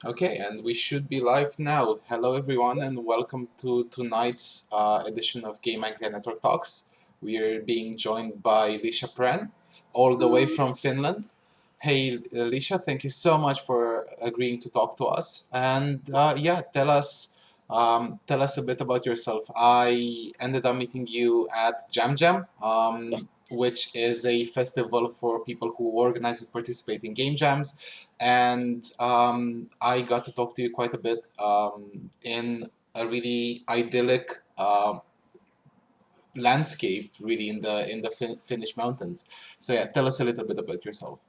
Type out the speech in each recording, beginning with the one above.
Okay, and we should be live now. Hello, everyone, and welcome to tonight's edition of Game Anglia Network Talks. We are being joined by Licia Prehn, all the way from Finland. Hey, Licia, thank you so much for agreeing to talk to us. And yeah, tell us a bit about yourself. I ended up meeting you at Jam Jam, Yes. which is a festival for people who organize and participate in game jams, and I got to talk to you quite a bit in a really idyllic landscape, really in the Finnish mountains. So yeah, tell us a little bit about yourself.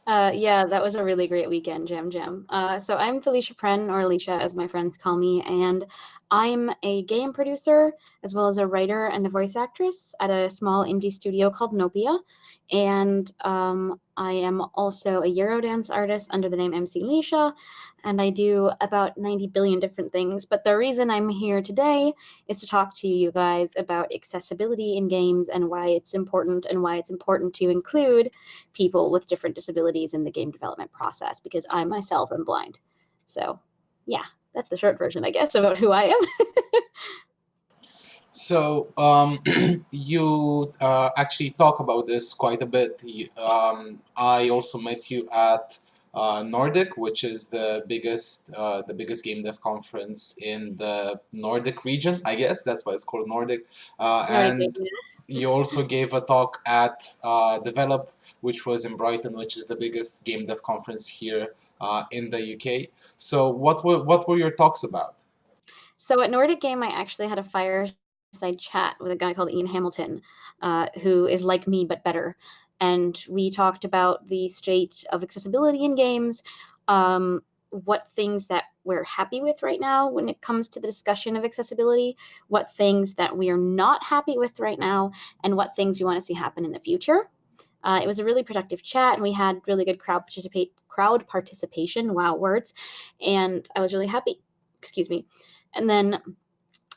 Yeah, that was a really great weekend, Jam Jam. So I'm Felicia Prehn, or Licia, as my friends call me, and I'm a game producer as well as a writer and a voice actress at a small indie studio called Nopia. And I am also a Eurodance artist under the name MC Licia, and I do about 90 billion different things. But the reason I'm here today is to talk to you guys about accessibility in games and why it's important to include people with different disabilities in the game development process because I myself am blind. So, yeah, that's the short version, I guess, about who I am. So you actually talk about this quite a bit. I also met you at Nordic, which is the biggest game dev conference in the Nordic region. I guess that's why it's called Nordic. No, And you also gave a talk at Develop, which was in Brighton, which is the biggest game dev conference here in the UK. So what were your talks about? So at Nordic Game, I actually had a fireside chat with a guy called Ian Hamilton, who is like me but better. And we talked about the state of accessibility in games, what things that we're happy with right now when it comes to the discussion of accessibility, what things that we are not happy with right now, and what things we want to see happen in the future. It was a really productive chat, and we had really good crowd participation. Wow, words! And I was really happy. Excuse me. And then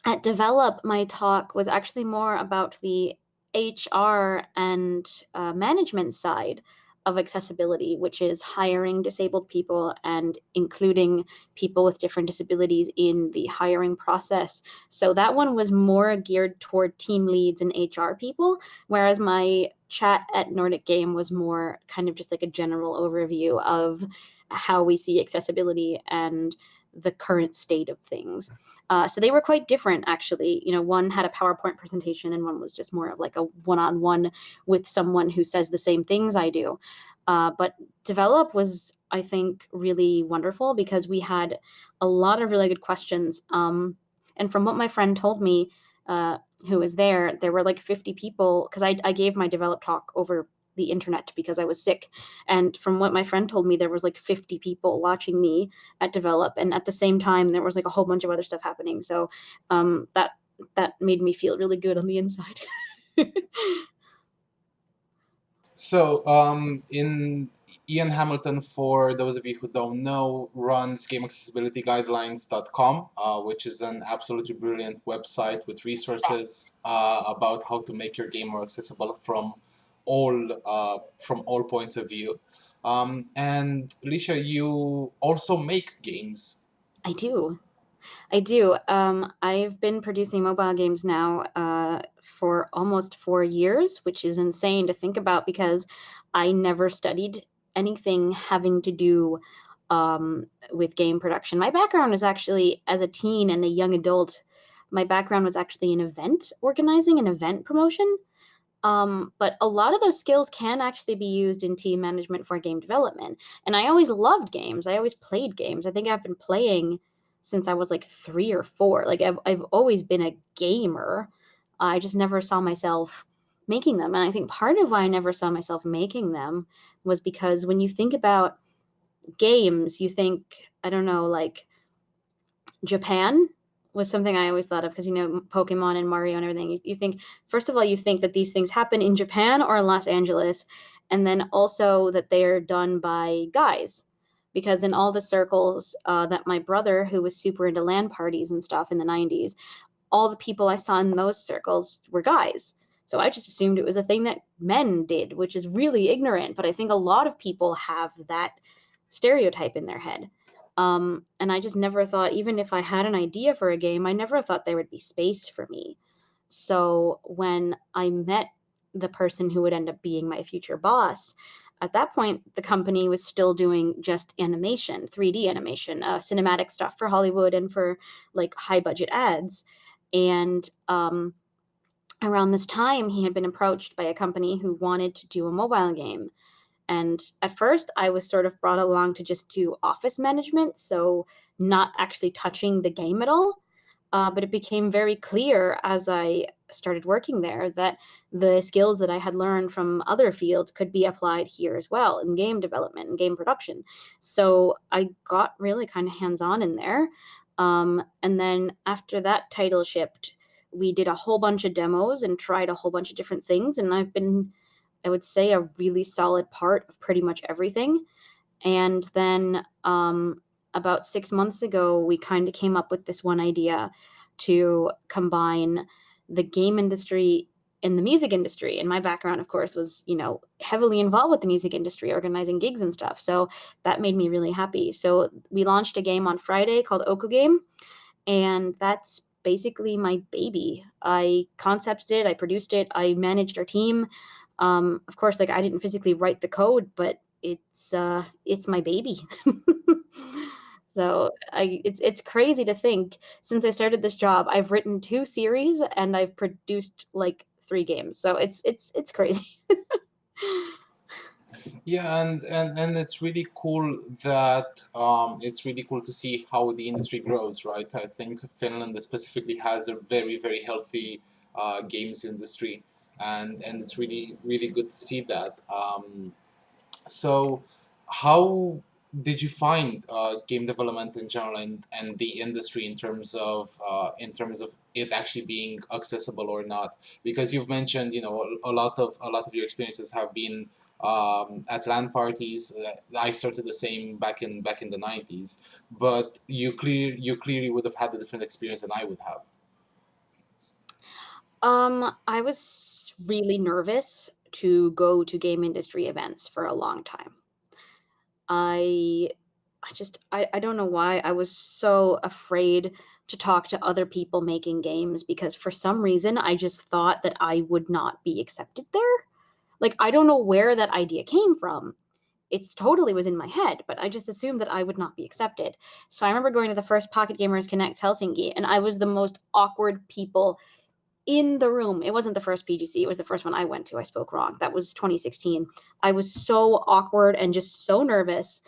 at Develop, my talk was actually more about the HR and management side of accessibility, which is hiring disabled people and including people with different disabilities in the hiring process. So that one was more geared toward team leads and HR people, whereas my chat at Nordic Game was more kind of just like a general overview of how we see accessibility and the current state of things. So they were quite different, actually. You know, one had a PowerPoint presentation, and one was just more of like a one-on-one with someone who says the same things I do. But Develop was, I think, really wonderful because we had a lot of really good questions. And from what my friend told me, who was there were like 50 people because I gave my Develop talk over the internet because I was sick. And from what my friend told me, there was like 50 people watching me at Develop, and at the same time, there was like a whole bunch of other stuff happening. So that made me feel really good on the inside. So, in Ian Hamilton, for those of you who don't know, runs GameAccessibilityGuidelines.com, which is an absolutely brilliant website with resources about how to make your game more accessible from all points of view. And Alicia, you also make games. I do. I do. I've been producing mobile games now for almost 4 years, which is insane to think about because I never studied anything having to do with game production. My background was actually, as a teen and a young adult, my background was actually in event organizing and event promotion. But a lot of those skills can actually be used in team management for game development. And I always loved games. I always played games. I think I've been playing since I was like 3 or 4. Like I've always been a gamer. I just never saw myself making them. And I think part of why I never saw myself making them was because when you think about games, you think, I don't know, like Japan was something I always thought of because, you know, Pokemon and Mario and everything. You think, first of all, you think that these things happen in Japan or Los Angeles, and then also that they are done by guys. Because in all the circles that my brother, who was super into LAN parties and stuff in the 90s, all the people I saw in those circles were guys. So I just assumed it was a thing that men did, which is really ignorant. But I think a lot of people have that stereotype in their head. And I just never thought, even if I had an idea for a game, I never thought there would be space for me. So when I met the person who would end up being my future boss, at that point, the company was still doing just animation, 3D animation, cinematic stuff for Hollywood and for like high budget ads. And around this time, he had been approached by a company who wanted to do a mobile game. And at first, I was sort of brought along to just do office management, so not actually touching the game at all. But it became very clear as I started working there that the skills that I had learned from other fields could be applied here as well in game development and game production. So I got really kind of hands on in there. And then after that title shipped, we did a whole bunch of demos and tried a whole bunch of different things. And I've been, I would say, a really solid part of pretty much everything. And then about 6 months ago, we kind of came up with this one idea to combine the game industry and the music industry. And my background, of course, was, heavily involved with the music industry, organizing gigs and stuff. So that made me really happy. So we launched a game on Friday called Oku Game, and that's basically my baby. I concepted it, I produced it, I managed our team. Of course, like I didn't physically write the code, but it's my baby. So it's crazy to think since I started this job, I've written 2 series and I've produced like 3 games. So it's crazy. Yeah, and it's really cool to see how the industry grows, right? I think Finland specifically has a very, very healthy games industry, and it's really, really good to see that. So, how did you find game development in general, and the industry in terms of it actually being accessible or not? Because you've mentioned, a lot of your experiences have been at LAN parties. I started the same back in the 90s, but you clearly would have had a different experience than I would have. I was really nervous to go to game industry events for a long time. I I don't know why I was so afraid to talk to other people making games because for some reason I just thought that I would not be accepted there. Like I don't know where that idea came from. It's totally was in my head, but I just assumed that I would not be accepted. So I remember going to the first Pocket Gamers Connect Helsinki, and I was the most awkward people in the room. It wasn't the first PGC, it was the first one I went to. I spoke wrong. That was 2016. I was so awkward and just so nervous.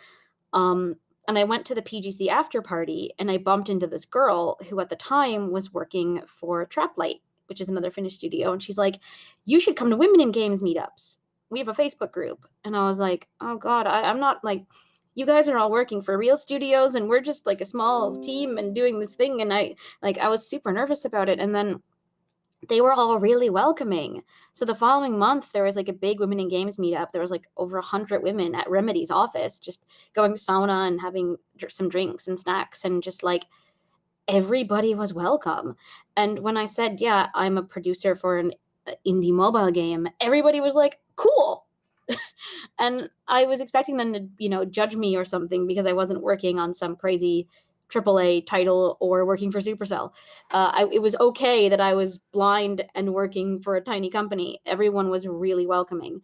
um, and I went to the PGC after party and I bumped into this girl who at the time was working for Traplight, which is another Finnish studio. And she's like, "You should come to Women in Games meetups. We have a Facebook group." And I was like, "Oh God, I'm not like, you guys are all working for real studios and we're just like a small team and doing this thing." And I was super nervous about it. And then they were all really welcoming. So the following month, there was like a big women in games meetup. There was like over 100 women at Remedy's office, just going to sauna and having some drinks and snacks, and just like everybody was welcome. And when I said, "Yeah, I'm a producer for an indie mobile game," everybody was like, "Cool." And I was expecting them to, judge me or something because I wasn't working on some crazy AAA title or working for Supercell. It was okay that I was blind and working for a tiny company. Everyone was really welcoming.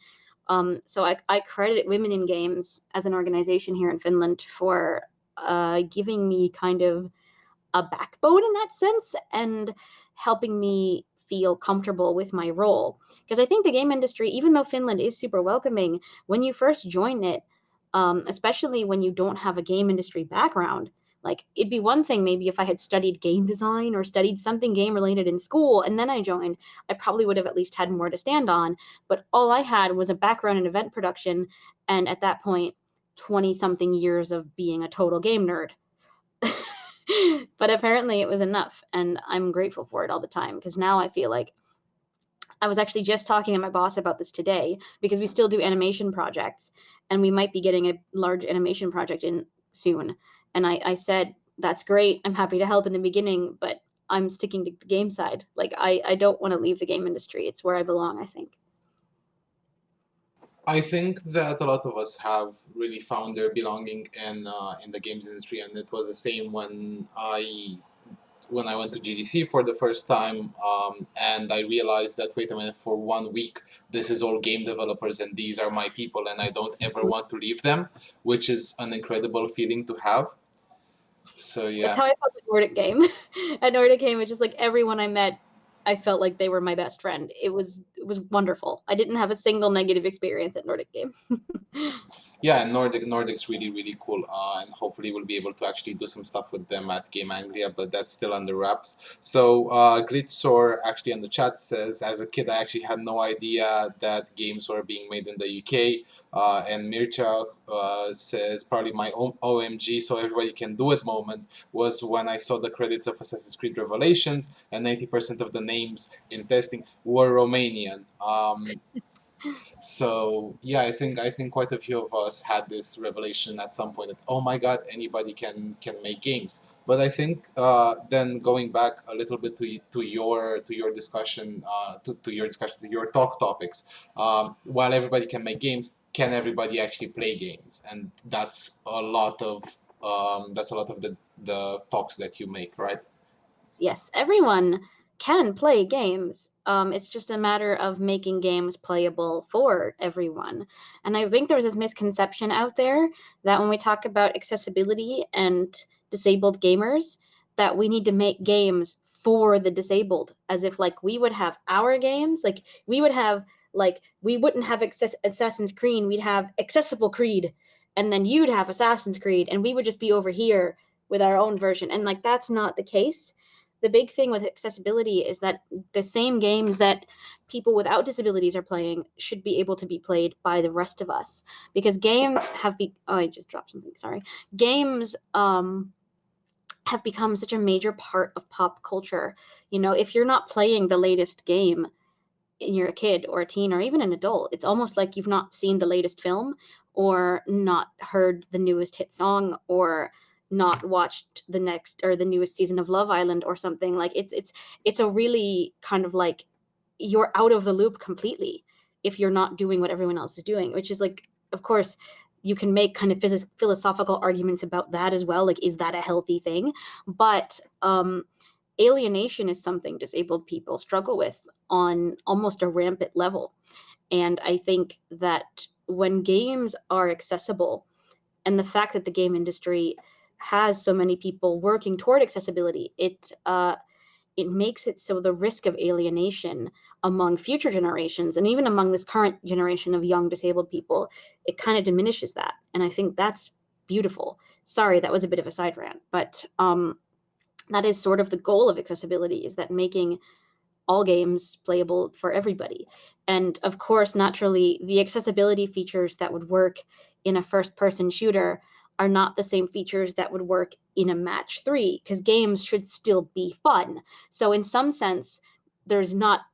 So I credit Women in Games as an organization here in Finland for giving me kind of a backbone in that sense and helping me feel comfortable with my role. Because I think the game industry, even though Finland is super welcoming, when you first join it, especially when you don't have a game industry background, like it'd be one thing maybe if I had studied game design or studied something game related in school and then I joined, I probably would have at least had more to stand on. But all I had was a background in event production, and at that point, 20 something years of being a total game nerd. But apparently it was enough, and I'm grateful for it all the time because now I feel like I was actually just talking to my boss about this today because we still do animation projects and we might be getting a large animation project in soon. And I said, "That's great. I'm happy to help in the beginning, but I'm sticking to the game side. Like I don't want to leave the game industry. It's where I belong, I think." I think that a lot of us have really found their belonging in the games industry, and it was the same when I went to GDC for the first time, and I realized that wait a minute, for 1 week, this is all game developers, and these are my people, and I don't ever want to leave them, which is an incredible feeling to have. So That's yeah. how I felt at Nordic Game. At Nordic Game, it's just like everyone I met, I felt like they were my best friend. It was wonderful. I didn't have a single negative experience at Nordic Game. Yeah, and Nordic's really really cool, and hopefully we'll be able to actually do some stuff with them at Game Anglia, but that's still under wraps. So Glitsor actually in the chat says, as a kid I actually had no idea that games were being made in the UK. And Mircha says probably my OMG, so everybody can do it moment was when I saw the credits of Assassin's Creed Revelations, and 90% of the names in testing were Romanian. So yeah, I think quite a few of us had this revelation at some point that oh my god, anybody can make games. But I think then going back a little bit to your discussion to your talk topics, while everybody can make games, can everybody actually play games? And that's a lot of the talks that you make, right? Yes, everyone can play games. It's just a matter of making games playable for everyone. And I think there's this misconception out there that when we talk about accessibility and disabled gamers, that we need to make games for the disabled, as if like we would have our games, like we would have like we wouldn't have Assassin's Creed, we'd have Accessible Creed, and then you'd have Assassin's Creed, and we would just be over here with our own version. And like that's not the case. The big thing with accessibility is that the same games that people without disabilities are playing should be able to be played by the rest of us, because games have oh, I just dropped something, sorry. Games have become such a major part of pop culture. You know, if you're not playing the latest game and you're a kid or a teen or even an adult, it's almost like you've not seen the latest film or not heard the newest hit song or not watched the next or the newest season of Love Island or something. Like it's a really kind of like you're out of the loop completely if you're not doing what everyone else is doing, which is like, of course, you can make kind of philosophical arguments about that as well. Like, is that a healthy thing? But alienation is something disabled people struggle with on almost a rampant level. And I think that when games are accessible, and the fact that the game industry has so many people working toward accessibility, it makes it so the risk of alienation among future generations and even among this current generation of young disabled people, it kind of diminishes that. And I think that's beautiful. Sorry, that was a bit of a side rant, but that is sort of the goal of accessibility, is that making all games playable for everybody. And of course, naturally, the accessibility features that would work in a first person shooter are not the same features that would work in a match 3, because games should still be fun. So in some sense, there's not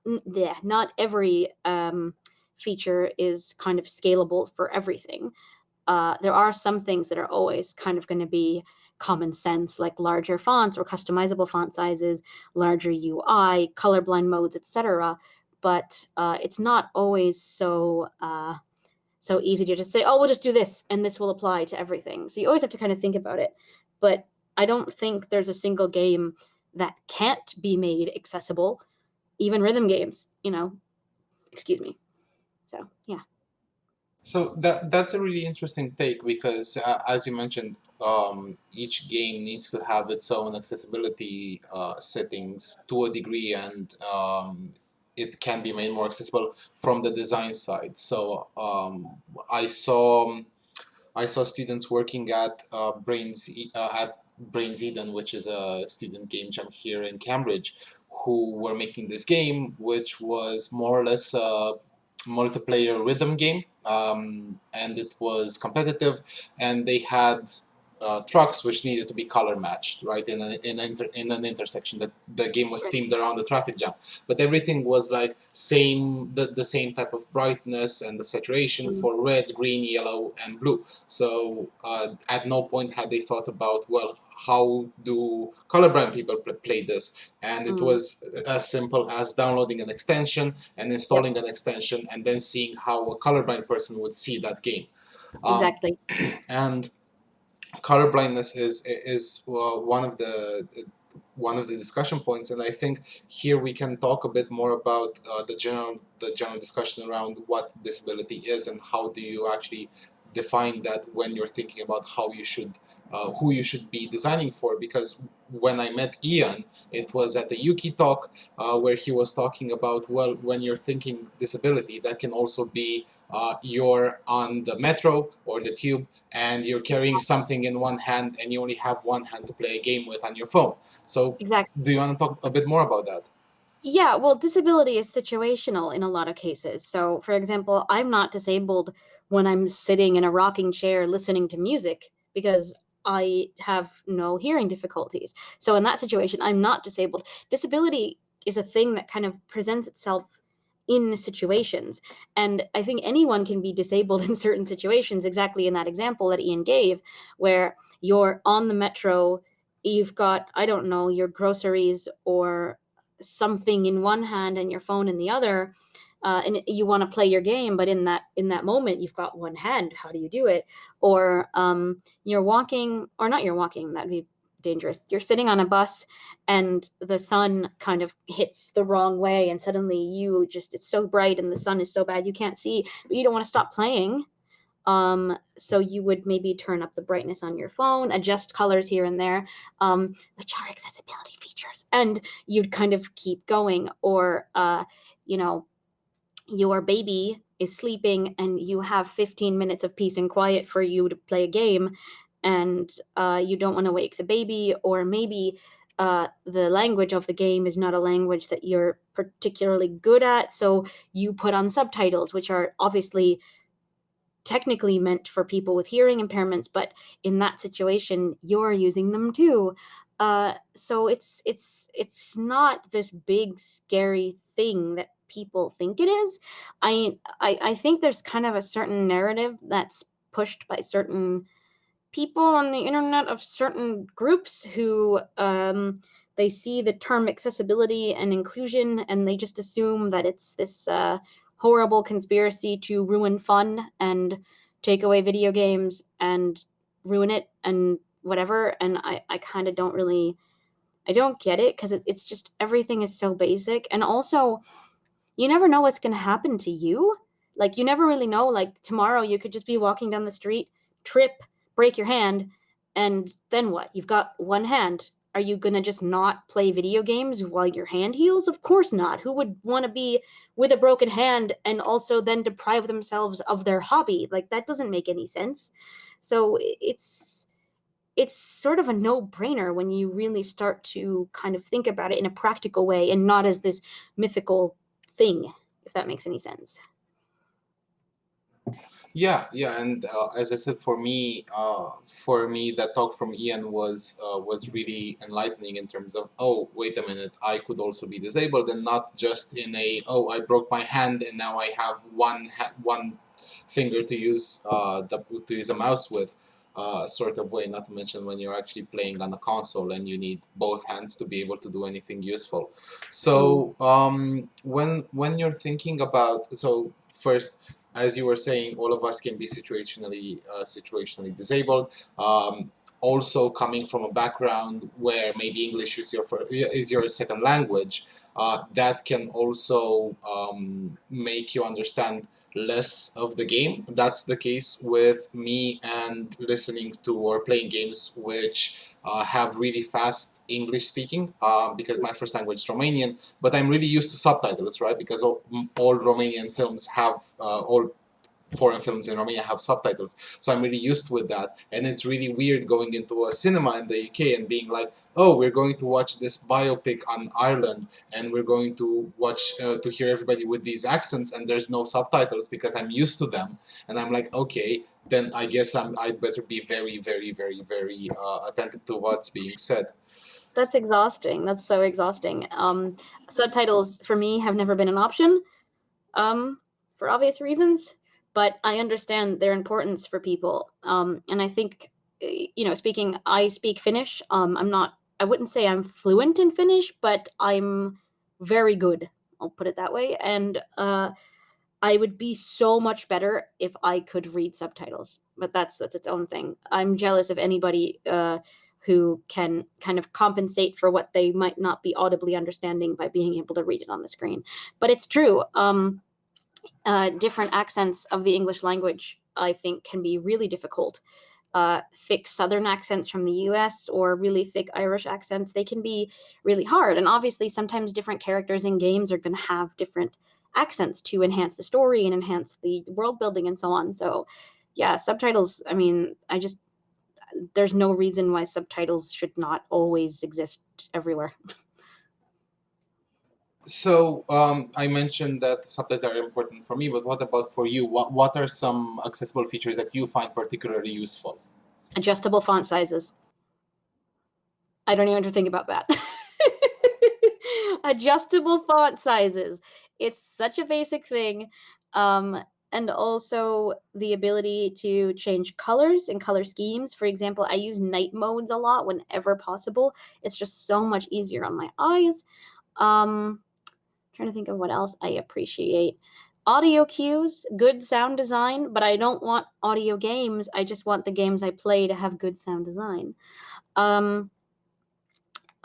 every feature is kind of scalable for everything. There are some things that are always kind of going to be common sense, like larger fonts or customizable font sizes, larger UI, colorblind modes, etc. But it's not always so easy to just say, "Oh, we'll just do this, and this will apply to everything." So you always have to kind of think about it. But I don't think there's a single game that can't be made accessible, even rhythm games. Excuse me. So yeah. So that's a really interesting take because, as you mentioned, each game needs to have its own accessibility settings to a degree, and it can be made more accessible from the design side. So I saw I saw students working at Brains Eden, which is a student game jam here in Cambridge, who were making this game, which was more or less a multiplayer rhythm game, and it was competitive, and they had trucks which needed to be color matched, right, in an intersection. That the game was themed around the traffic jam, but everything was like the same type of brightness and the saturation Mm, for red, green, yellow, and blue. So at no point had they thought about, well, how do colorblind people play this? And it mm, was as simple as downloading an extension and yep, installing an extension and then seeing how a colorblind person would see that game. Um, exactly. and color blindness is one of the discussion points, and I think here we can talk a bit more about the general discussion around what disability is and how do you actually define that when you're thinking about how you should who you should be designing for. Because when I met Ian, it was at the Yuki talk where he was talking about, well, when you're thinking disability, that can also be you're on the metro or the tube and you're carrying something in one hand and you only have one hand to play a game with on your phone. So, Exactly. do you want to talk a bit more about that? Yeah, well, disability is situational in a lot of cases. So, for example, I'm not disabled when I'm sitting in a rocking chair listening to music because I have no hearing difficulties. So, in that situation, I'm not disabled. Disability is a thing that kind of presents itself in situations. And I think anyone can be disabled in certain situations, exactly in that example that Ian gave, where you're on the metro, you've got, I don't know, your groceries or something in one hand and your phone in the other. And you want to play your game, but in that moment you've got one hand. How do you do it? Or you're walking, or not, you're walking. That'd be dangerous. You're sitting on a bus and the sun kind of hits the wrong way and suddenly you just, it's so bright and the sun is so bad you can't see, but you don't want to stop playing. So you would maybe turn up the brightness on your phone, adjust colors here and there, which are accessibility features, and you'd kind of keep going. Or you know your baby is sleeping and you have 15 minutes of peace and quiet for you to play a game, and you don't want to wake the baby. Or maybe the language of the game is not a language that you're particularly good at, so you put on subtitles, which are obviously technically meant for people with hearing impairments, but in that situation you're using them too. So it's not this big scary thing that people think it is. I think there's kind of a certain narrative that's pushed by certain people on the internet, of certain groups who they see the term accessibility and inclusion and they just assume that it's this horrible conspiracy to ruin fun and take away video games and ruin it and whatever. And I kind of don't really, I don't get it, because it's just everything is so basic. And also, you never know what's going to happen to you. Like, you never really know. Like, tomorrow you could just be walking down the street, trip, break your hand, and then what? You've got one hand. Are you going to just not play video games while your hand heals? Of course not. Who would want to be with a broken hand and also then deprive themselves of their hobby? Like, that doesn't make any sense. So it's sort of a no-brainer when you really start to kind of think about it in a practical way and not as this mythical thing, if that makes any sense. Yeah, yeah, and as I said, for me, that talk from Ian was really enlightening in terms of, oh, wait a minute, I could also be disabled, and not just in a, oh, I broke my hand and now I have one finger to use to use a mouse with, sort of way. Not to mention when you're actually playing on a console and you need both hands to be able to do anything useful. Mm, So when you're thinking about, so first, as you were saying, all of us can be situationally disabled. Also, coming from a background where maybe English is is your second language, that can also make you understand less of the game. That's the case with me and listening to or playing games which have really fast English speaking, because my first language is Romanian, but I'm really used to subtitles, right? Because all Romanian films have all foreign films in Romania have subtitles. So I'm really used with that. And it's really weird going into a cinema in the UK and being like, oh, we're going to watch this biopic on Ireland and we're going to watch, to hear everybody with these accents and there's no subtitles because I'm used to them. And I'm like, okay, then I guess I'd better be very, very, very, very attentive to what's being said. That's exhausting. That's so exhausting. Subtitles for me have never been an option, for obvious reasons, but I understand their importance for people. And I think, speaking, I speak Finnish. I wouldn't say I'm fluent in Finnish, but I'm very good. I'll put it that way. And I would be so much better if I could read subtitles, but that's its own thing. I'm jealous of anybody who can kind of compensate for what they might not be audibly understanding by being able to read it on the screen. But it's true. Different accents of the English language, I think, can be really difficult. Thick Southern accents from the US or really thick Irish accents, they can be really hard. And obviously, sometimes different characters in games are going to have different accents to enhance the story and enhance the world building and so on. So, yeah, subtitles, I mean, there's no reason why subtitles should not always exist everywhere. So I mentioned that subtitles are important for me, but what about for you? What are some accessible features that you find particularly useful? Adjustable font sizes. I don't even have to think about that. Adjustable font sizes. It's such a basic thing. Um, and also the ability to change colors and color schemes. For example, I use night modes a lot whenever possible. It's just so much easier on my eyes. Trying to think of what else I appreciate. Audio cues, good sound design, but I don't want audio games. I just want the games I play to have good sound design. Um,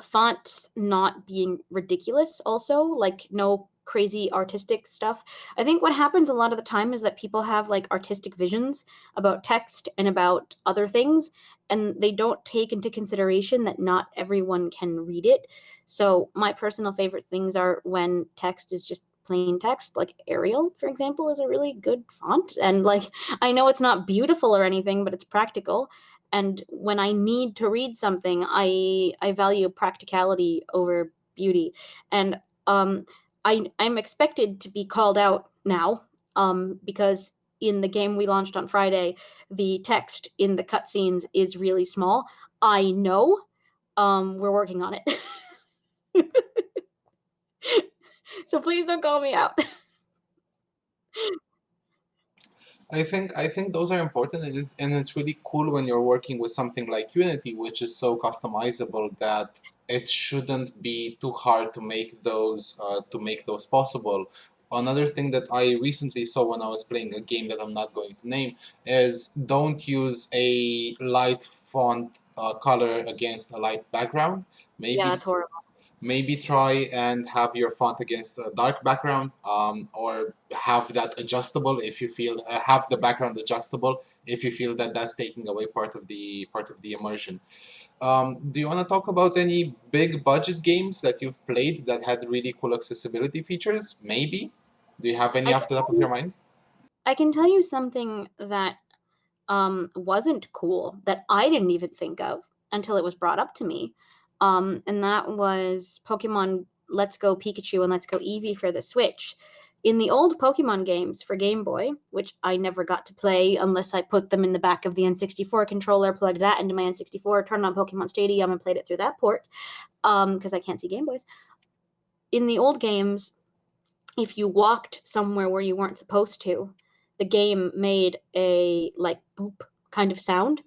Font not being ridiculous also, like no crazy artistic stuff. I think what happens a lot of the time is that people have like artistic visions about text and about other things, and they don't take into consideration that not everyone can read it. So my personal favorite things are when text is just plain text, like Arial, for example, is a really good font. And like, I know it's not beautiful or anything, but it's practical. And when I need to read something, I value practicality over beauty. And I'm expected to be called out now, because in the game we launched on Friday, the text in the cutscenes is really small. I know. We're working on it. So please don't call me out. I think those are important, and it's really cool when you're working with something like Unity, which is so customizable that it shouldn't be too hard to make those possible. Another thing that I recently saw when I was playing a game that I'm not going to name is don't use a light font color against a light background. Yeah, Maybe that's horrible. maybe try and have your font against a dark background, or have that adjustable if you feel have the background adjustable if you feel that that's taking away part of the immersion. Do you want to talk about any big budget games that you've played that had really cool accessibility features? Maybe. Do you have any I off can the top tell of your you, mind? I can tell you something that wasn't cool that I didn't even think of until it was brought up to me. And that was Pokemon Let's Go Pikachu and Let's Go Eevee for the Switch. In the old Pokemon games for Game Boy, which I never got to play unless I put them in the back of the N64 controller, plugged that into my N64, turned on Pokemon Stadium, and played it through that port, because I can't see Game Boys. In the old games, if you walked somewhere where you weren't supposed to, the game made a like boop kind of sound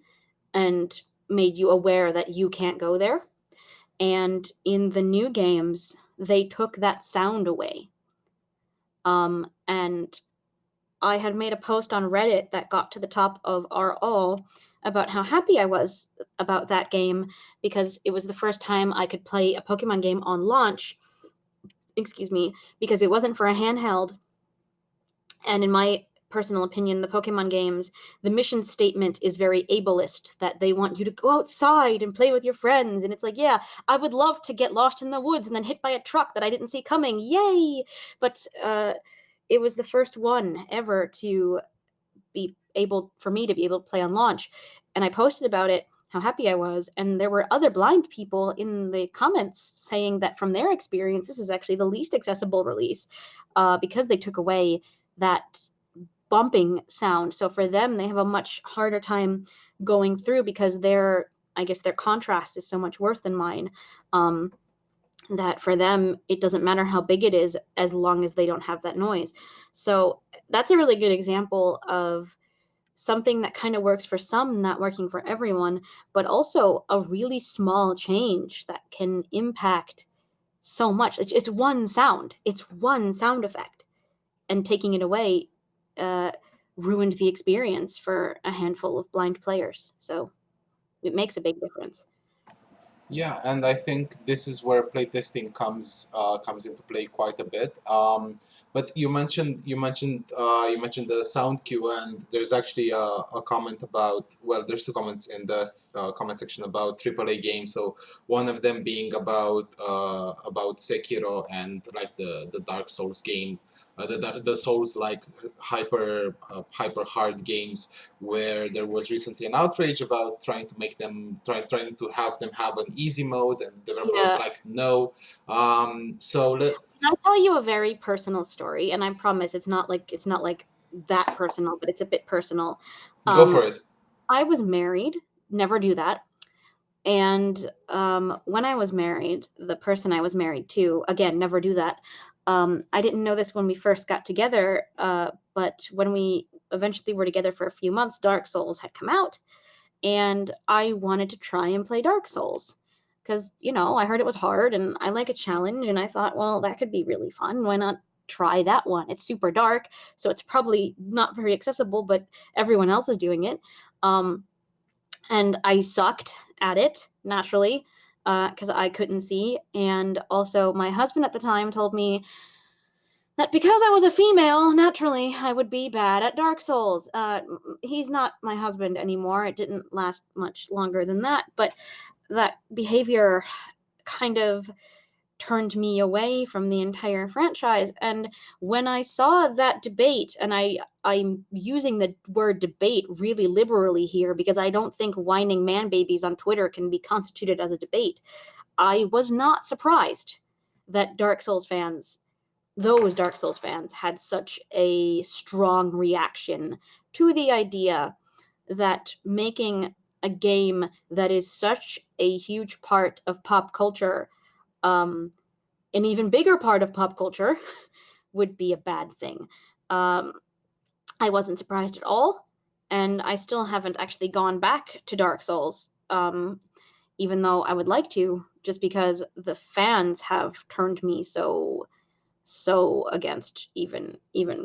and made you aware that you can't go there. And in the new games, they took that sound away. And I had made a post on Reddit that got to the top of our all about how happy I was about that game because it was the first time I could play a Pokemon game on launch, excuse me, because it wasn't for a handheld. And in my personal opinion, the Pokemon games, the mission statement is very ableist, that they want you to go outside and play with your friends. And it's like, yeah, I would love to get lost in the woods and then hit by a truck that I didn't see coming. Yay! But it was the first one ever to be able for me to be able to play on launch. And I posted about it, how happy I was, and there were other blind people in the comments saying that from their experience, this is actually the least accessible release, because they took away that bumping sound. So for them, they have a much harder time going through because their, I guess, their contrast is so much worse than mine. Um, that for them, it doesn't matter how big it is as long as they don't have that noise. So that's a really good example of something that kind of works for some, not working for everyone, but also a really small change that can impact so much. It's one sound, it's one sound effect, and taking it away uh, ruined the experience for a handful of blind players. So it makes a big difference. Yeah, and I think this is where playtesting comes into play quite a bit. But you mentioned the sound cue, and there's actually a comment about, well, there's two comments in the comment section about AAA games. So one of them being about Sekiro and like the Dark Souls game, the Souls like hyper hard games, where there was recently an outrage about trying to have them have an easy mode, and the developer was Yeah. like, no. So let Can I tell you a very personal story? And I promise it's not like that personal, but it's a bit personal. go for Um, it. I was married. Never do that. And when I was married, the person I was married to, again, never do that. I didn't know this when we first got together, but when we eventually were together for a few months, Dark Souls had come out, and I wanted to try and play Dark Souls because, I heard it was hard and I like a challenge, and I thought, well, that could be really fun. Why not try that one? It's super dark, so it's probably not very accessible, but everyone else is doing it. Um, and I sucked at it naturally because I couldn't see. And also, my husband at the time told me that because I was a female, naturally, I would be bad at Dark Souls. He's not my husband anymore. It didn't last much longer than that, but that behavior kind of turned me away from the entire franchise. And when I saw that debate, and I'm using the word debate really liberally here because I don't think whining man babies on Twitter can be constituted as a debate. I was not surprised that those Dark Souls fans, had such a strong reaction to the idea that making a game that is such a huge part of pop culture, um, an even bigger part of pop culture, would be a bad thing. Um, I wasn't surprised at all, and I still haven't actually gone back to Dark Souls, even though I would like to, just because the fans have turned me so against even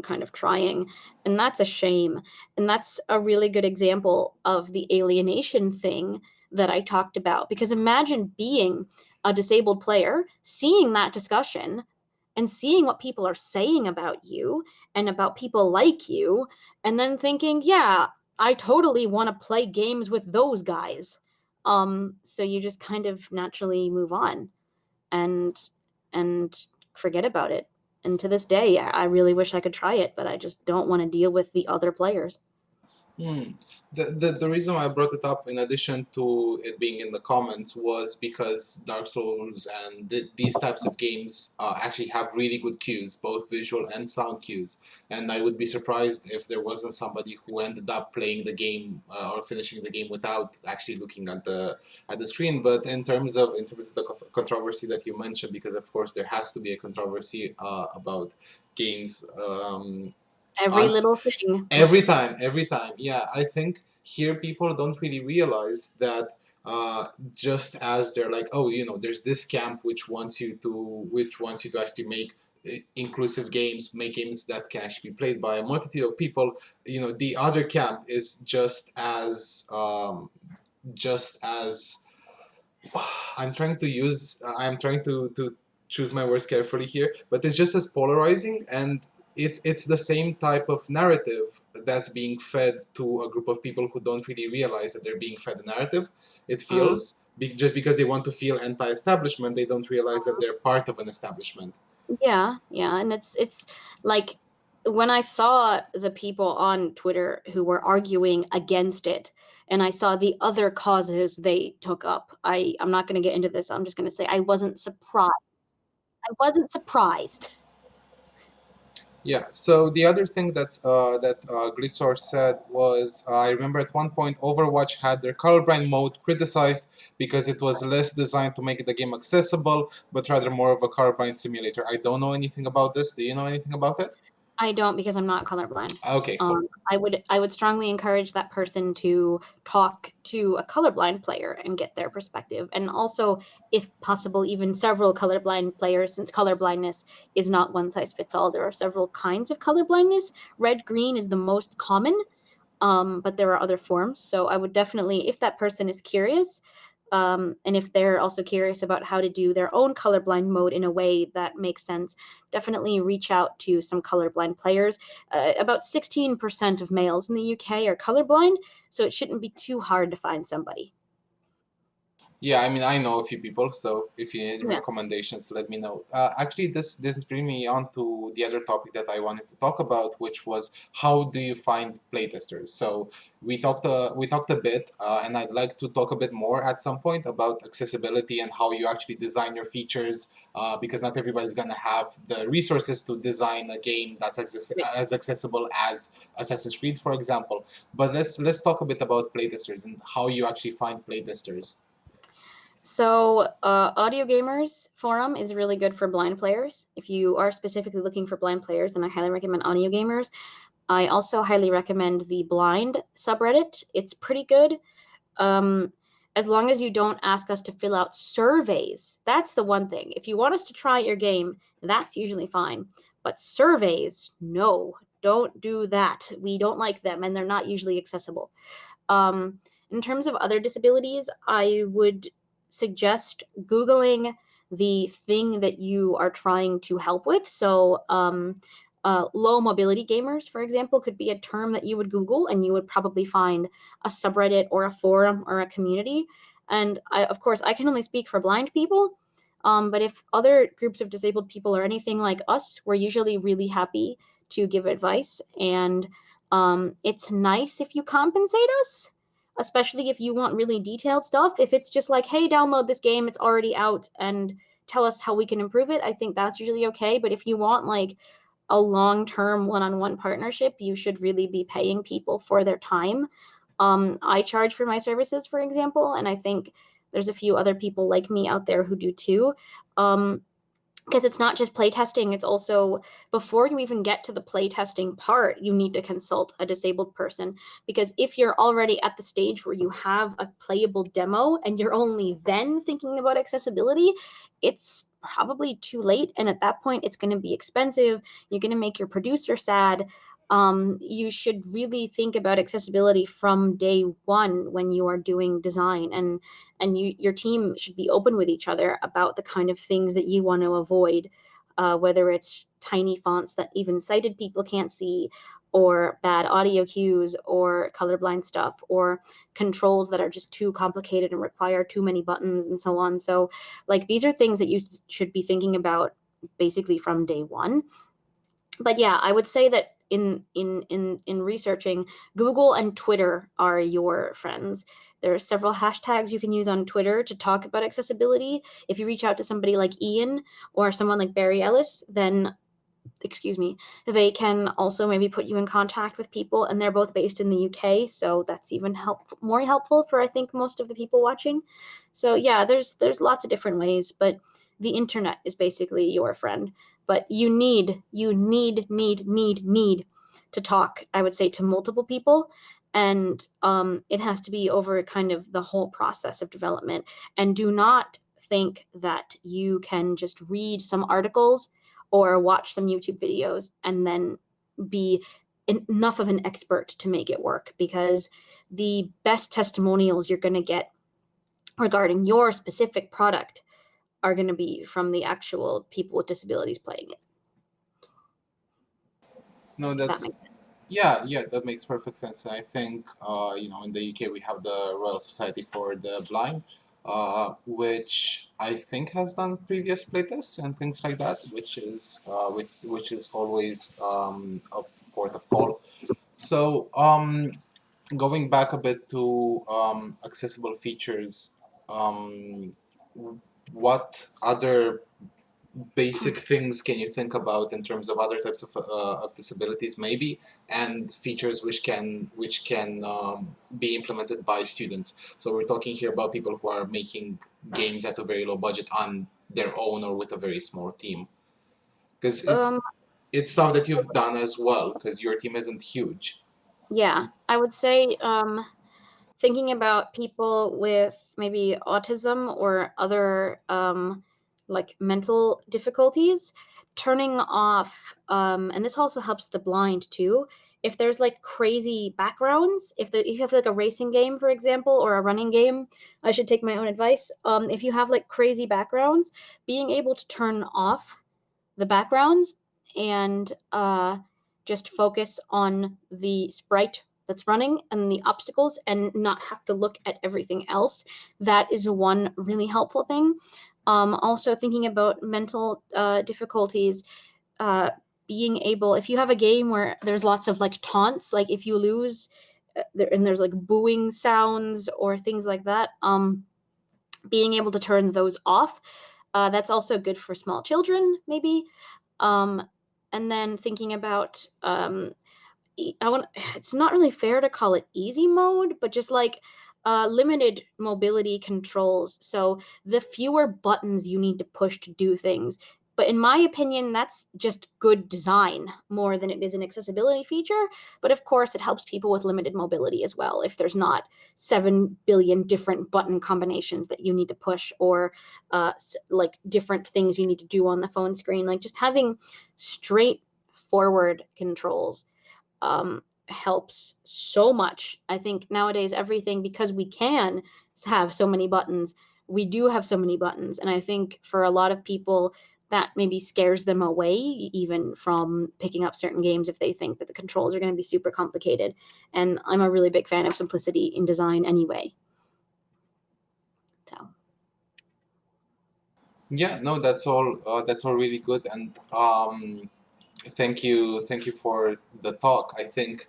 kind of trying, and that's a shame. And that's a really good example of the alienation thing that I talked about, because imagine being a disabled player, seeing that discussion and seeing what people are saying about you and about people like you, and then thinking, yeah, I totally want to play games with those guys. So you just kind of naturally move on and and forget about it. And to this day, I really wish I could try it, but I just don't want to deal with the other players. Hmm. The reason why I brought it up, in addition to it being in the comments, was because Dark Souls and these types of games actually have really good cues, both visual and sound cues. And I would be surprised if there wasn't somebody who ended up playing the game or finishing the game without actually looking at the screen. But in terms of the controversy that you mentioned, because of course there has to be a controversy about games. Every On little thing. every time, yeah. I think here people don't really realize that just as they're like, oh, there's this camp which wants you to actually make inclusive games, make games that can actually be played by a multitude of people. The other camp is just as I'm trying to choose my words carefully here, but it's just as polarizing, and it's the same type of narrative that's being fed to a group of people who don't really realize that they're being fed a narrative. It Mm. feels just because they want to feel anti-establishment, they don't realize that they're part of an establishment. Yeah, yeah, and it's like when I saw the people on Twitter who were arguing against it, and I saw the other causes they took up, I'm not going to get into this. I'm just going to say I wasn't surprised. I wasn't surprised. Yeah. So the other thing that Glisor said was, I remember at one point Overwatch had their colorblind mode criticized because it was less designed to make the game accessible, but rather more of a colorblind simulator. I don't know anything about this. Do you know anything about it? I don't because I'm not colorblind. Okay, cool. I would strongly encourage that person to talk to a colorblind player and get their perspective, and also, if possible, even several colorblind players, since colorblindness is not one size fits all. There are several kinds of colorblindness. Red green is the most common, but there are other forms. So I would definitely, if that person is curious, and if they're also curious about how to do their own colorblind mode in a way that makes sense, definitely reach out to some colorblind players. About 16% of males in the UK are colorblind, so it shouldn't be too hard to find somebody. Yeah, I mean, I know a few people, so if you need Yeah. recommendations, let me know. Actually, this brings me on to the other topic that I wanted to talk about, which was how do you find playtesters? So we talked a bit, and I'd like to talk a bit more at some point about accessibility and how you actually design your features, because not everybody's gonna have the resources to design a game that's as accessible as Assassin's Creed, for example. But let's talk a bit about playtesters and how you actually find playtesters. So, Audio Gamers Forum is really good for blind players. If you are specifically looking for blind players, then I highly recommend Audio Gamers. I also highly recommend the Blind subreddit. It's pretty good. Um, as long as you don't ask us to fill out surveys, that's the one thing. If you want us to try your game, that's usually fine. But surveys, no, don't do that. We don't like them, and they're not usually accessible. Um, in terms of other disabilities, I would suggest Googling the thing that you are trying to help with. So, low mobility gamers, for example, could be a term that you would Google, and you would probably find a subreddit or a forum or a community. And of course, I can only speak for blind people. But if other groups of disabled people are anything like us, we're usually really happy to give advice. And it's nice if you compensate us, especially if you want really detailed stuff. If it's just like, hey, download this game, it's already out, and tell us how we can improve it, I think that's usually okay. But if you want like a long term one on one partnership, you should really be paying people for their time. I charge for my services, for example, and I think there's a few other people like me out there who do too. Um, because it's not just playtesting, it's also, before you even get to the playtesting part, you need to consult a disabled person. Because if you're already at the stage where you have a playable demo and you're only then thinking about accessibility, it's probably too late. And at that point, it's going to be expensive. You're going to make your producer sad. You should really think about accessibility from day one when you are doing design, and your team should be open with each other about the kind of things that you want to avoid, whether it's tiny fonts that even sighted people can't see, or bad audio cues, or colorblind stuff, or controls that are just too complicated and require too many buttons, and so on. So, like, these are things that you should be thinking about basically from day one. But yeah, I would say that in researching, Google and Twitter are your friends. There are several hashtags you can use on Twitter to talk about accessibility. If you reach out to somebody like Ian or someone like Barry Ellis, then, excuse me, they can also maybe put you in contact with people, and they're both based in the UK, so that's even more helpful for, I think, most of the people watching. So yeah, there's lots of different ways, but the internet is basically your friend. But you need to talk, I would say, to multiple people, and it has to be over kind of the whole process of development. And do not think that you can just read some articles or watch some YouTube videos and then be enough of an expert to make it work, because the best testimonials you're going to get regarding your specific product are going to be from the actual people with disabilities playing it, No, if that makes that's yeah, yeah, that makes perfect sense. And I think in the UK we have the Royal Society for the Blind, which I think has done previous playtests and things like that, which is always a port of call. So, going back a bit to accessible features, um, what other basic things can you think about in terms of other types of disabilities, maybe, and features which can be implemented by students? So we're talking here about people who are making games at a very low budget on their own or with a very small team, because Um, it's stuff that you've done as well, because your team isn't huge. yeah, I would say thinking about people with maybe autism or other like mental difficulties, turning off, and this also helps the blind too. If there's like crazy backgrounds, if you have like a racing game, for example, or a running game, I should take my own advice. If you have like crazy backgrounds, being able to turn off the backgrounds and just focus on the sprite that's running and the obstacles and not have to look at everything else. That is one really helpful thing. Also, thinking about mental difficulties, uh, being able, if you have a game where there's lots of like taunts, like if you lose, and there's like booing sounds or things like that, being able to turn those off. That's also good for small children, maybe. Um, and then thinking about I want it's not really fair to call it easy mode, but just like limited mobility controls. So the fewer buttons you need to push to do things. But in my opinion, that's just good design more than it is an accessibility feature. But of course, it helps people with limited mobility as well. If there's not 7 billion different button combinations that you need to push, or like different things you need to do on the phone screen, like just having straightforward controls helps so much. I think nowadays everything, because we can have so many buttons, we do have so many buttons, and I think for a lot of people that maybe scares them away even from picking up certain games if they think that the controls are going to be super complicated. And I'm a really big fan of simplicity in design anyway. So Yeah, no, that's all really good, and thank you for the talk. I think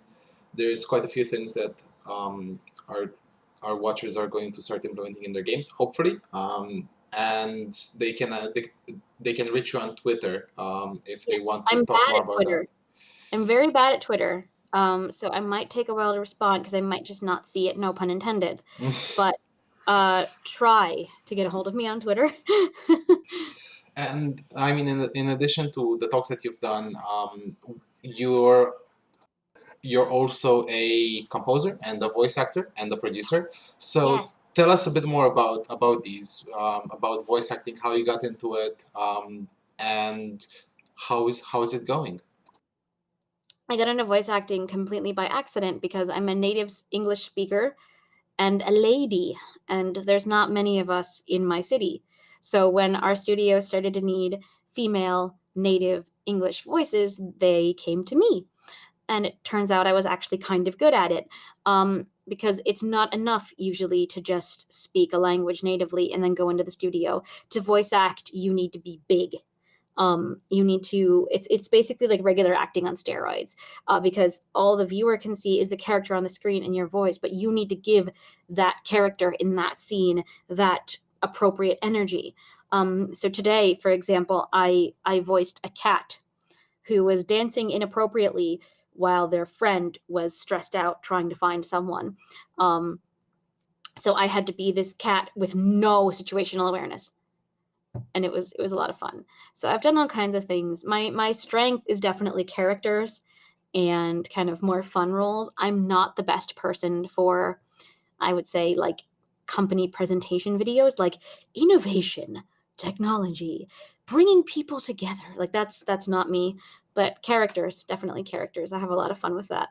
there's quite a few things that our watchers are going to start implementing in their games, hopefully. And they can reach you on Twitter if they yes, want to I'm talk bad more at about that. Twitter. I'm very bad at Twitter. So I might take a while to respond because I might just not see it, no pun intended. But try to get a hold of me on Twitter. And I mean, in addition to the talks that you've done, you're you're also a composer and a voice actor and a producer. So Yes, tell us a bit more about these, about voice acting, how you got into it, and how is it going? I got into voice acting completely by accident because I'm a native English speaker and a lady, and there's not many of us in my city. So when our studio started to need female native English voices, they came to me. And it turns out I was actually kind of good at it, because it's not enough usually to just speak a language natively and then go into the studio. To voice act, you need to be big. You need to, it's basically like regular acting on steroids, because all the viewer can see is the character on the screen and your voice, but you need to give that character in that scene that appropriate energy. So today, for example, I voiced a cat who was dancing inappropriately while their friend was stressed out trying to find someone. Um, so I had to be this cat with no situational awareness, and it was a lot of fun. So I've done all kinds of things. My strength is definitely characters and kind of more fun roles. I'm not the best person for, I would say, like company presentation videos, like innovation, technology, bringing people together. Like that's not me. But characters, definitely characters. I have a lot of fun with that.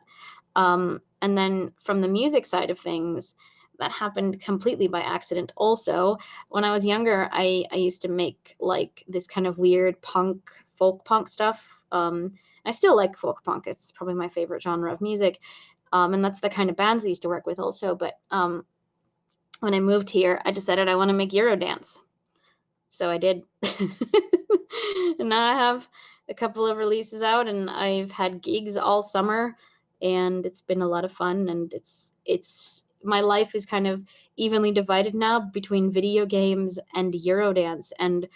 And then from the music side of things, that happened completely by accident. Also, when I was younger, I used to make like this kind of weird punk, folk punk stuff. I still like folk punk. It's probably my favorite genre of music. And that's the kind of bands I used to work with also. But when I moved here, I decided I want to make Eurodance. So I did. And now I have a couple of releases out, and I've had gigs all summer, and it's been a lot of fun. And it's my life is kind of evenly divided now between video games and Eurodance. And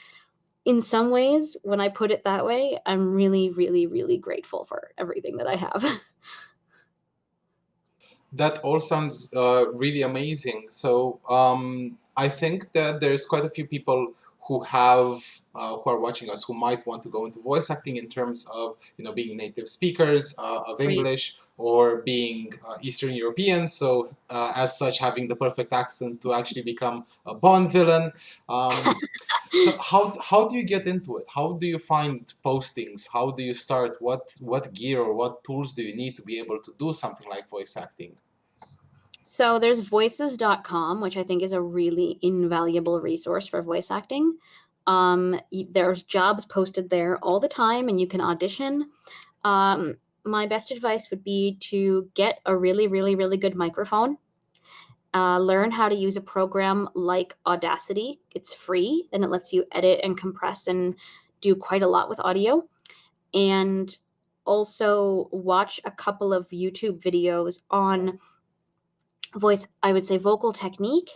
in some ways, when I put it that way, I'm really, really, really grateful for everything that I have. That all sounds really amazing. So I think that there's quite a few people who are watching us who might want to go into voice acting in terms of being native speakers of Right. English or being Eastern European. So as such, having the perfect accent to actually become a Bond villain. Um, so how do you get into it? How do you find postings? How do you start? What gear or what tools do you need to be able to do something like voice acting? So there's voices.com, which I think is a really invaluable resource for voice acting. There's jobs posted there all the time, and you can audition. My best advice would be to get a really, really, really good microphone. Learn how to use a program like Audacity. It's free and it lets you edit and compress and do quite a lot with audio. And also watch a couple of YouTube videos on voice, I would say vocal technique,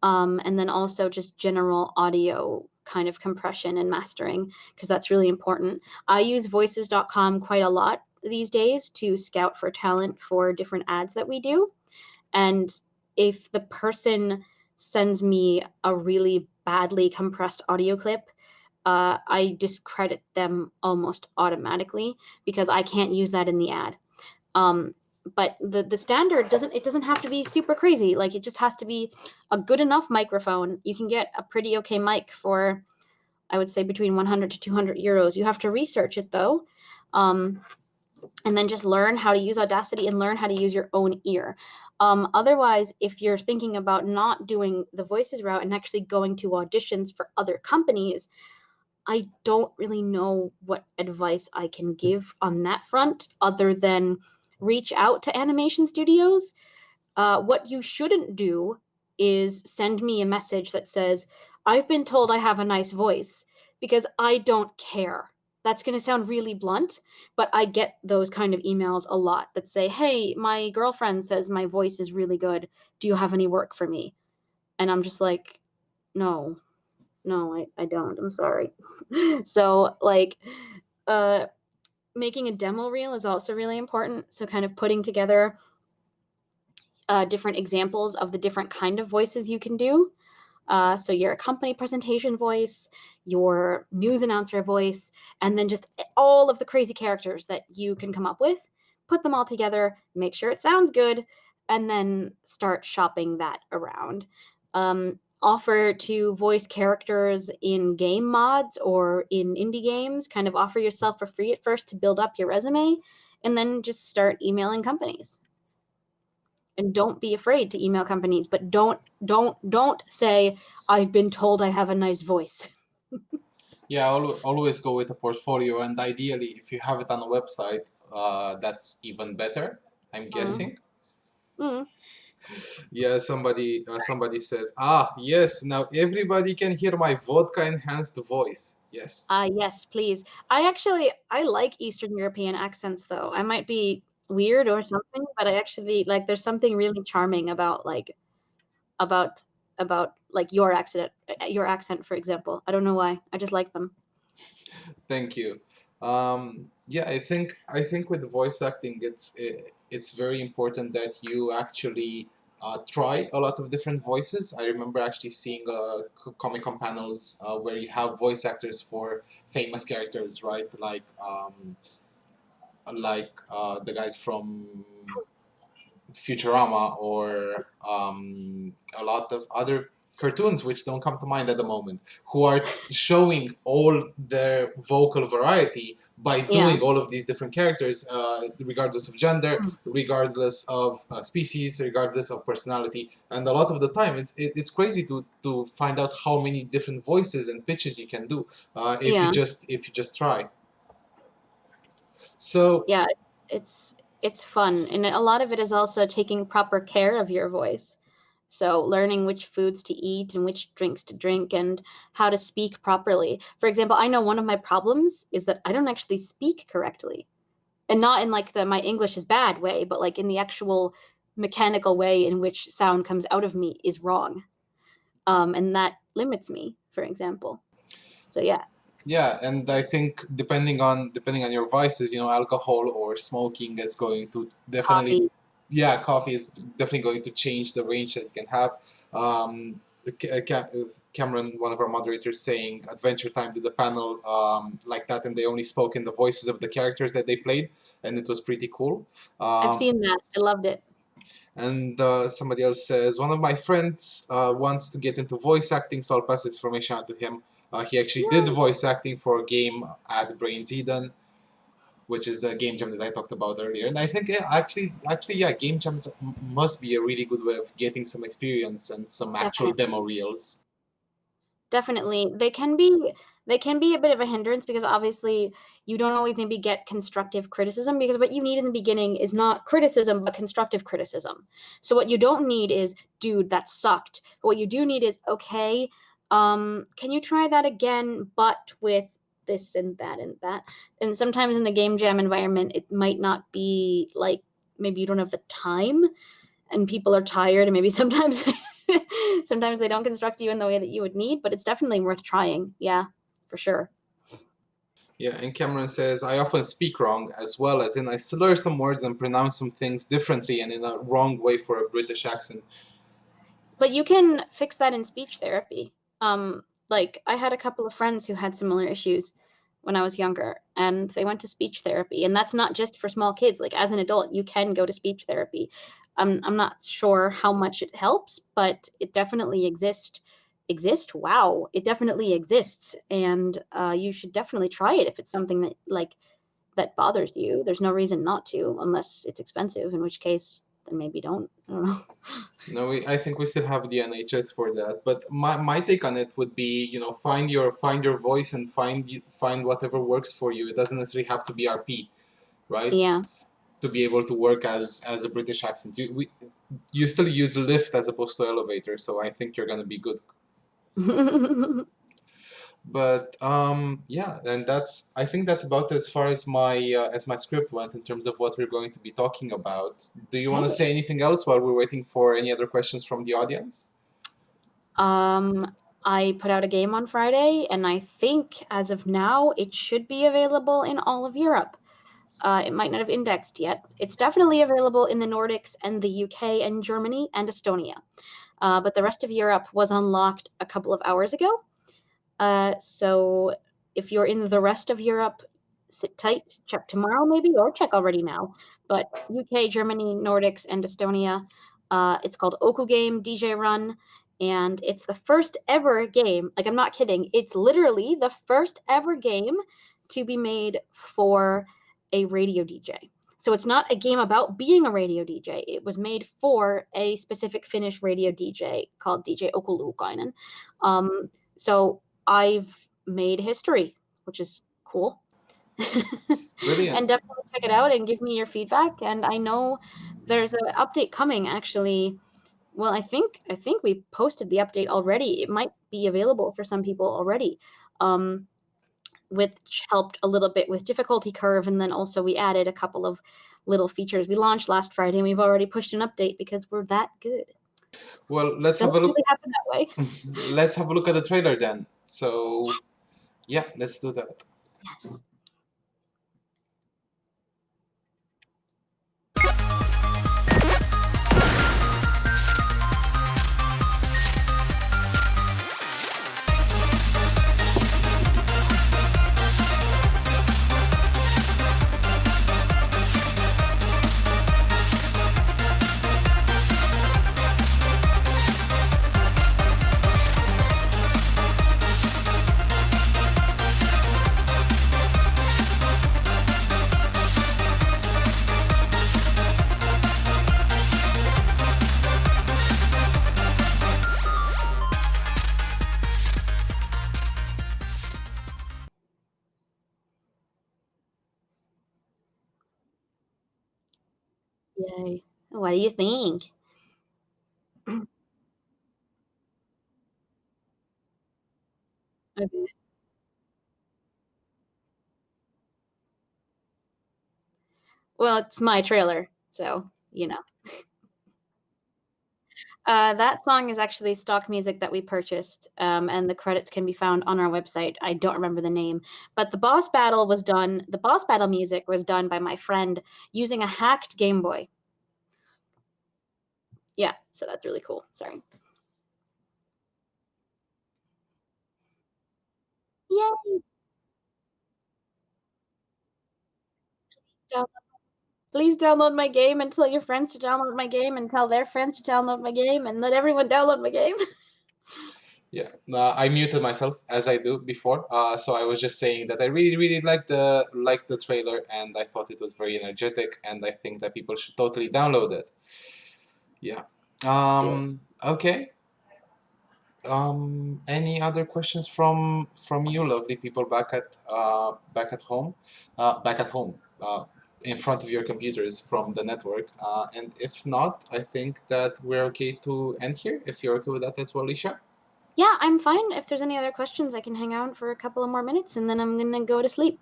and then also just general audio kind of compression and mastering, because that's really important. I use voices.com quite a lot these days to scout for talent for different ads that we do. And if the person sends me a really badly compressed audio clip, I discredit them almost automatically because I can't use that in the ad. Um, but the standard doesn't have to be super crazy. Like, it just has to be a good enough microphone. You can get a pretty okay mic for, I would say, between 100 to 200 euros. You have to research it though. Um, and then just learn how to use Audacity and learn how to use your own ear. Otherwise, if you're thinking about not doing the voices route and actually going to auditions for other companies, I don't really know what advice I can give on that front other than reach out to animation studios. What you shouldn't do is send me a message that says, I've been told I have a nice voice, because I don't care. That's going to sound really blunt, but I get those kind of emails a lot that say, hey, my girlfriend says my voice is really good. Do you have any work for me? And I'm just like, no, no, I don't. I'm sorry. So, like, uh, making a demo reel is also really important. So, kind of putting together different examples of the different kind of voices you can do. So your company presentation voice, your news announcer voice, and then just all of the crazy characters that you can come up with. Put them all together, make sure it sounds good, and then start shopping that around. Offer to voice characters in game mods or in indie games. Kind of offer yourself for free at first to build up your resume, and then just start emailing companies. And don't be afraid to email companies, but don't say, I've been told I have a nice voice. Yeah, always go with a portfolio, and ideally, if you have it on a website, that's even better, I'm Mm. guessing. Mm. Yeah, somebody says, yes, now everybody can hear my vodka enhanced voice. Yes. Yes, please. I like Eastern European accents though. I might be weird or something, but I actually like, there's something really charming about about like your accent, for example. I don't know why. I just like them. Thank you. Yeah, I think with voice acting, it's very important that you actually try a lot of different voices. I remember actually seeing Comic Con panels where you have voice actors for famous characters, right? Like the guys from Futurama or a lot of other cartoons which don't come to mind at the moment, who are showing all their vocal variety by Yeah. doing all of these different characters, regardless of gender, Mm. regardless of species, regardless of personality. And a lot of the time, it's crazy to find out how many different voices and pitches you can do Yeah. if you just try. So Yeah. It's fun. And a lot of it is also taking proper care of your voice. So, learning which foods to eat and which drinks to drink and how to speak properly. For example, I know one of my problems is that I don't actually speak correctly. And not in like the my English is bad way, but like in the actual mechanical way in which sound comes out of me is wrong. And that limits me, for example. So, yeah, Yeah, and I think depending on your vices, alcohol or smoking is going to definitely, coffee. yeah, coffee is definitely going to change the range that you can have. Cameron, one of our moderators, saying Adventure Time did a panel like that, and they only spoke in the voices of the characters that they played, and it was pretty cool. I've Um, seen that. I loved it. and somebody else says, one of my friends wants to get into voice acting, so I'll pass this information on to him. He actually did Yeah, voice acting for a game at Brains Eden, which is the game jam that I talked about earlier. And I think, yeah, actually, yeah, game jams must be a really good way of getting some experience and some actual definitely. demo reels. Definitely. They can be a bit of a hindrance because obviously you don't always maybe get constructive criticism because what you need in the beginning is not criticism but constructive criticism. So what you don't need is, dude, that sucked. But what you do need is, okay, can you try that again but with this and that and that. And sometimes in the game jam environment it might not be like maybe you don't have the time and people are tired and maybe sometimes sometimes they don't construct you in the way that you would need, but it's definitely worth trying. Yeah, for sure. Yeah, and Cameron says, I often speak wrong, as well as in I slur some words and pronounce some things differently and in a wrong way for a British accent. But you can fix that in speech therapy. Like I had a couple of friends who had similar issues when I was younger, and they went to speech therapy. And that's not just for small kids. Like as an adult, you can go to speech therapy. I'm not sure how much it helps, but it definitely exists. Exist? Wow, it definitely exists, and you should definitely try it if it's something that that bothers you. There's no reason not to, unless it's expensive, in which case then maybe don't. I don't know. No, I think we still have the NHS for that. But my take on it would be, find your voice and find whatever works for you. It doesn't necessarily have to be RP, right? Yeah. To be able to work as a British accent. You still use lift as opposed to elevator, so I think you're gonna be good. But yeah, and I think that's about as far as my script went in terms of what we're going to be talking about. Do you want to Okay. say anything else while we're waiting for any other questions from the audience? Um, I put out a game on Friday, and I think as of now, it should be available in all of Europe. It might not have indexed yet. It's definitely available in the Nordics and the UK and Germany and Estonia. But the rest of Europe was unlocked a couple of hours ago. So if you're in the rest of Europe, sit tight, check tomorrow maybe, or check already now. But UK, Germany, Nordics, and Estonia. It's called Oku Game DJ Run, and it's the first ever game. Like I'm not kidding. It's literally the first ever game to be made for a radio DJ. So it's not a game about being a radio DJ. It was made for a specific Finnish radio DJ called DJ Okuluukainen. So I've made history, which is cool. And Brilliant. definitely check it out and give me your feedback. And I know there's an update coming actually. Well, I think we posted the update already. It might be available for some people already. Um, which helped a little bit with difficulty curve, and then also we added a couple of little features. We launched last Friday and we've already pushed an update because we're that good. Well, let's have Doesn't a look. really happen that way. Let's have a look at the trailer then. So yeah, let's do that. Yes. Yay. What do you think? Okay. Well, it's my trailer, so, you know. That song is actually stock music that we purchased, and the credits can be found on our website. I don't remember the name, but the boss battle music was done by my friend using a hacked Game Boy. Yeah, so that's really cool. Sorry. Yay! Down- Please download my game and tell your friends to download my game and tell their friends to download my game and let everyone download my game. Yeah, I muted myself as I do before. So I was just saying that I really, really liked the trailer, and I thought it was very energetic, and I think that people should totally download it. Yeah. Okay. Any other questions from you, lovely people back at home, back at home, in front of your computers from the network? And if not, I think that we're okay to end here. If you're okay with that as well, Licia. Yeah, I'm fine. If there's any other questions, I can hang out for a couple of more minutes and then I'm gonna go to sleep.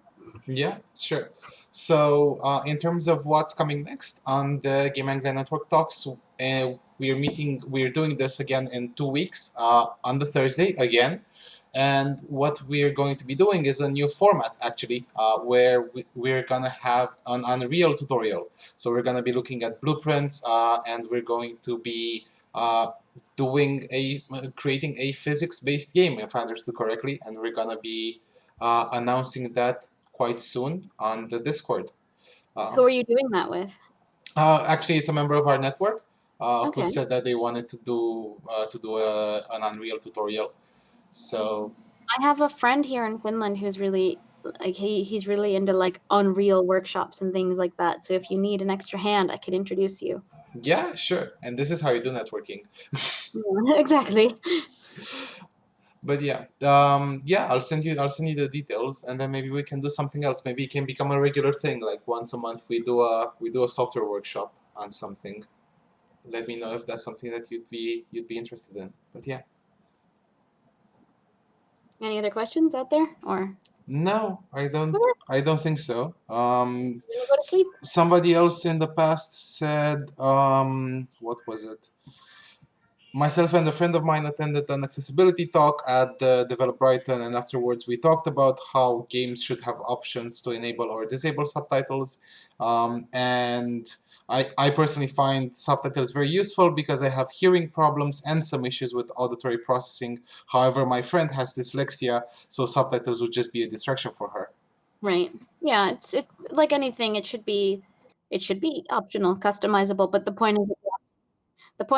Yeah, sure. So, in terms of what's coming next on the Game Anglia Network Talks, we're doing this again in 2 weeks, on the Thursday again. And what we're going to be doing is a new format, actually, where we're gonna have an Unreal tutorial. So we're gonna be looking at blueprints, and we're going to be creating a physics-based game, if I understood correctly, and we're gonna be announcing that quite soon on the Discord. Who Um, are you doing that with? Actually, it's a member of our network who Okay. said that they wanted to do an Unreal tutorial. So I have a friend here in Finland who's really like he's really into like Unreal workshops and things like that. So if you need an extra hand, I could introduce you. yeah, sure. And this is how you do networking. Yeah, exactly. But yeah, yeah, I'll send you the details, and then maybe we can do something else. Maybe it can become a regular thing. Like once a month, we do a software workshop on something. Let me know if that's something that you'd be interested in. But yeah. Any other questions out there? Or No, I don't. okay, I don't think so. I'm gonna go to sleep. Somebody else in the past said, what was it? Myself and a friend of mine attended an accessibility talk at the Develop Brighton, and afterwards we talked about how games should have options to enable or disable subtitles. And I personally find subtitles very useful because I have hearing problems and some issues with auditory processing. However, my friend has dyslexia, so subtitles would just be a distraction for her. Right. Yeah, it's like anything, it should be optional, customizable, but the point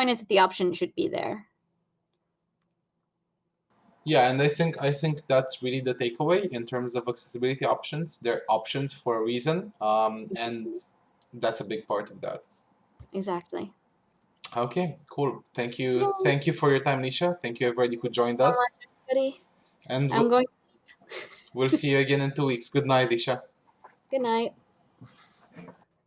is that the option should be there. Yeah, and I think that's really the takeaway in terms of accessibility options. They're options for a reason, and that's a big part of that. Exactly. Okay, cool. Yay. Thank you for your time, Nisha. Thank you everybody who Thank you joined so much, us, everybody. and I'm we'll, going. we'll see you again in 2 weeks. Good night, Nisha. Good night.